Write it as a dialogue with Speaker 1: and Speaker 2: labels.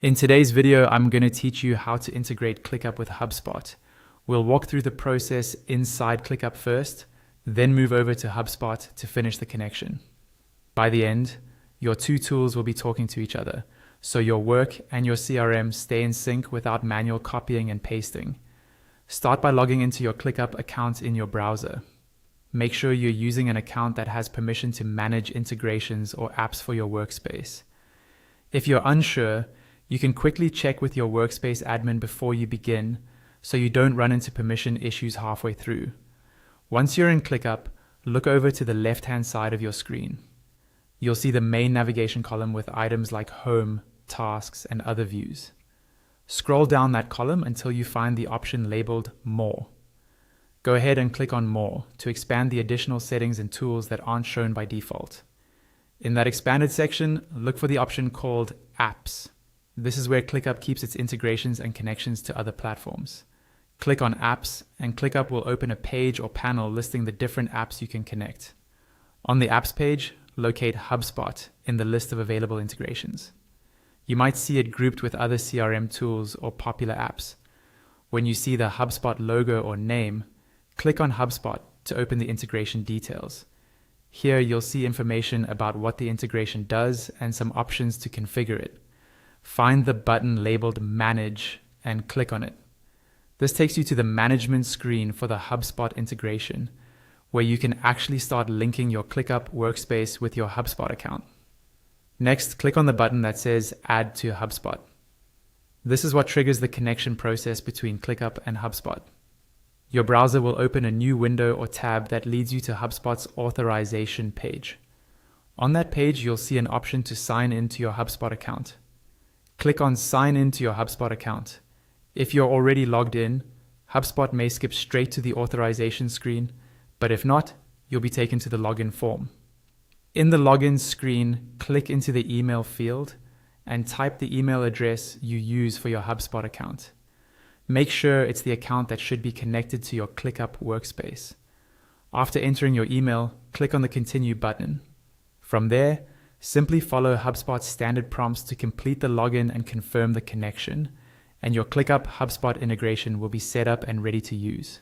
Speaker 1: In today's video, I'm going to teach you how to integrate ClickUp with HubSpot. We'll walk through the process inside ClickUp first, then move over to HubSpot to finish the connection. By the end, your two tools will be talking to each other, so your work and your CRM stay in sync without manual copying and pasting. Start by logging into your ClickUp account in your browser. Make sure you're using an account that has permission to manage integrations or apps for your workspace. If you're unsure, you can quickly check with your workspace admin before you begin, so you don't run into permission issues halfway through. Once you're in ClickUp, look over to the left-hand side of your screen. You'll see the main navigation column with items like Home, Tasks, and other views. Scroll down that column until you find the option labeled More. Go ahead and click on More to expand the additional settings and tools that aren't shown by default. In that expanded section, look for the option called Apps. This is where ClickUp keeps its integrations and connections to other platforms. Click on Apps, and ClickUp will open a page or panel listing the different apps you can connect. On the Apps page, locate HubSpot in the list of available integrations. You might see it grouped with other CRM tools or popular apps. When you see the HubSpot logo or name, click on HubSpot to open the integration details. Here you'll see information about what the integration does and some options to configure it. Find the button labeled Manage and click on it. This takes you to the management screen for the HubSpot integration, where you can actually start linking your ClickUp workspace with your HubSpot account. Next, click on the button that says Add to HubSpot. This is what triggers the connection process between ClickUp and HubSpot. Your browser will open a new window or tab that leads you to HubSpot's authorization page. On that page, you'll see an option to sign in to your HubSpot account. Click on Sign in to your HubSpot account. If you're already logged in, HubSpot may skip straight to the authorization screen, but if not, you'll be taken to the login form. In the login screen, click into the email field and type the email address you use for your HubSpot account. Make sure it's the account that should be connected to your ClickUp workspace. After entering your email, click on the Continue button. From there, simply follow HubSpot's standard prompts to complete the login and confirm the connection, and your ClickUp HubSpot integration will be set up and ready to use.